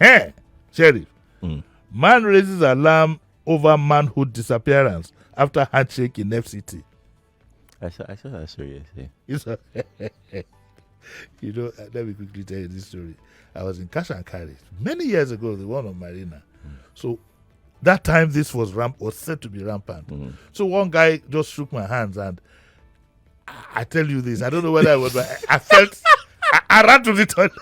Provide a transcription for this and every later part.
Sheriff. Man raises alarm over manhood disappearance after handshake in FCT. I saw that story yesterday. Let me quickly tell you this story. I was in Cash and Carry many years ago, the one on Marina. So that time this was said to be rampant. So one guy just shook my hands, and I tell you this, I don't know whether I was, but I felt I ran to the toilet.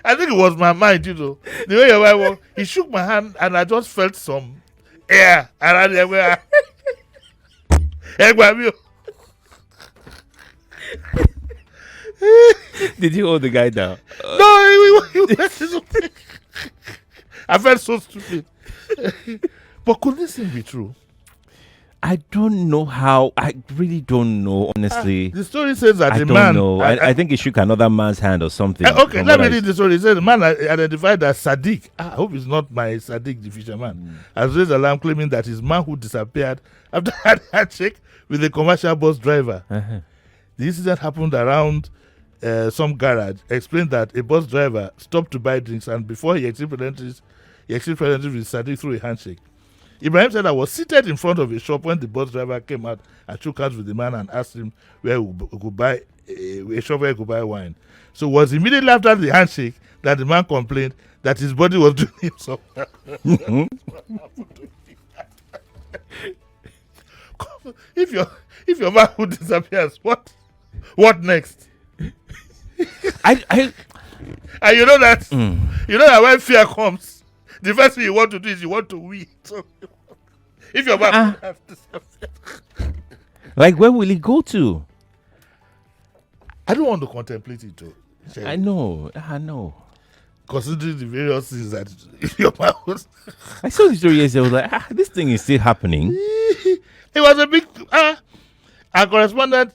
I think it was my mind, the way your wife was, he shook my hand and I just felt some air around everywhere. Did you hold the guy down? No, I felt so stupid. But could this thing be true? I don't know how. I really don't know, honestly. The story says that I the don't man... know. I think he shook another man's hand or something. Okay, let me read the story. It says the man identified as Sadiq. I hope it's not my Sadiq, the fisherman. Has raised alarm claiming that his manhood disappeared after a handshake with a commercial bus driver. The incident happened around some garage. Explained that a bus driver stopped to buy drinks, and before he exchanged pleasantries with Sadiq through a handshake. Ibrahim said I was seated in front of a shop when the bus driver came out and shook hands with the man and asked him where he could buy a shop where he could buy wine. So it was immediately after the handshake that the man complained that his body was doing him something. If your manhood disappears, what next? And you know that when fear comes, the first thing you want to do is you want to win. So if your man has disappeared, like, where will he go to? I don't want to contemplate it too. I know. Considering the various things that your man was... I saw the story yesterday. I was like, this thing is still happening. It was a big... Our correspondent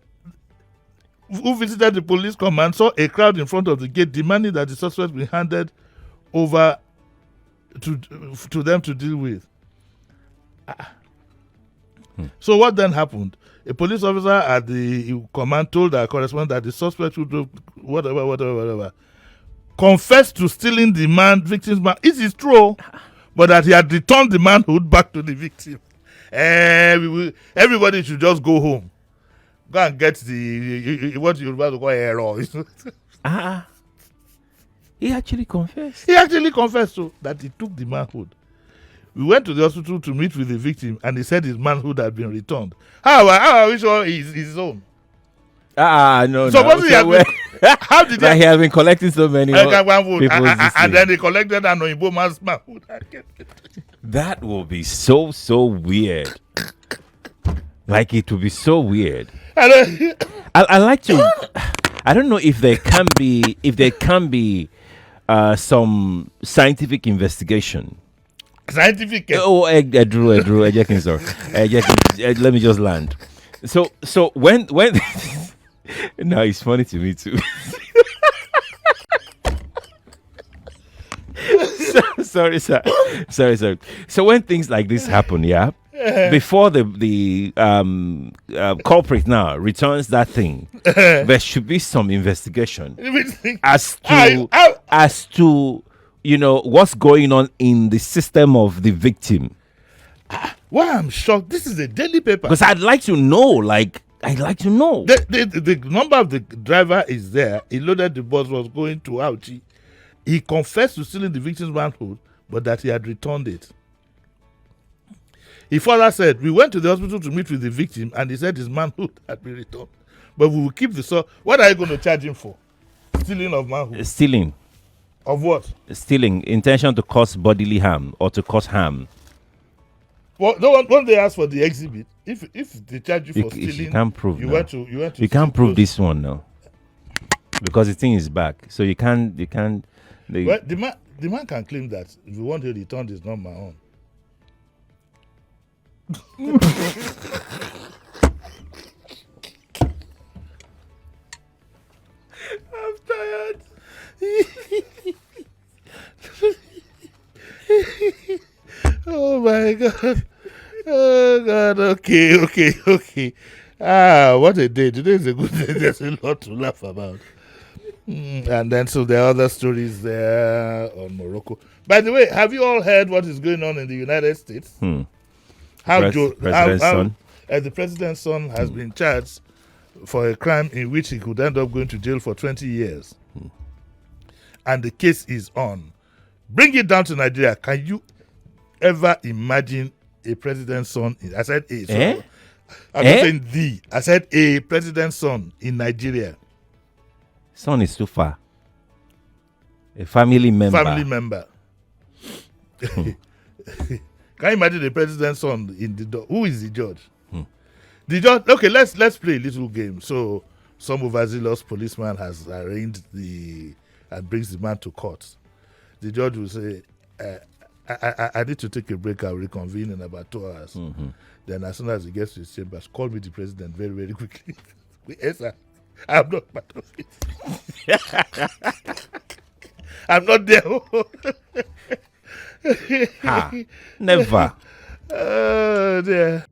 who visited the police command saw a crowd in front of the gate demanding that the suspect be handed over to them to deal with. So what then happened? A police officer at the command told our correspondent that the suspect who drove whatever confessed to stealing the victim's man. It is true, but that he had returned the manhood back to the victim. Everybody should just go home. Go and get what you're about to call error. He actually confessed. So that he took the manhood. We went to the hospital to meet with the victim, and he said his manhood had been returned. How are we sure he's his own? No. Supposedly how did he has been collecting so many manhood, and then they collected an Oyibo man's manhood. That will be so weird. Like, it will be so weird. I like to. I don't know if there can be some scientific investigation. Drew, let me just land. So when no, it's funny to me too. Sorry. So when things like this happen, before the culprit now returns that thing, there should be some investigation as to what's going on in the system of the victim. Why I'm shocked. This is a daily paper. Because I'd like to know. The number of the driver is there. He loaded the bus, was going to Auchi. He confessed to stealing the victim's manhood, but that he had returned it. He further said, we went to the hospital to meet with the victim, and he said his manhood had been returned. But we will keep the saw. What are you going to charge him for? Stealing of manhood. Stealing. Of what? Stealing. Intention to cause bodily harm or to cause harm. Well, don't they ask for the exhibit? If they charge you for stealing, you can't prove. You can't prove this one now, because the thing is back. So you can't. Well, the man can claim that if you want to return, it's not my own. I'm tired. Oh my God. Oh God. Okay. What a day. Today is a good day. There's a lot to laugh about. And then so there are other stories there on Morocco. By the way, have you all heard what is going on in the United States? How President's son? The president's son has been charged for a crime in which he could end up going to jail for 20 years. And the case is on. Bring it down to Nigeria. Can you ever imagine a president's son? I said a. So I'm not saying the. I said a president's son in Nigeria. Son is too far. A family member. Can you imagine the president's son in the who is the judge? The judge. Okay, let's play a little game. So some overzealous policeman has arranged and brings the man to court. The judge will say, I need to take a break. I'll reconvene in about 2 hours. Then as soon as he gets to his chambers, call me the president very, very quickly. Yes, sir. I'm not part of it. I'm not there. Never. Oh, dear.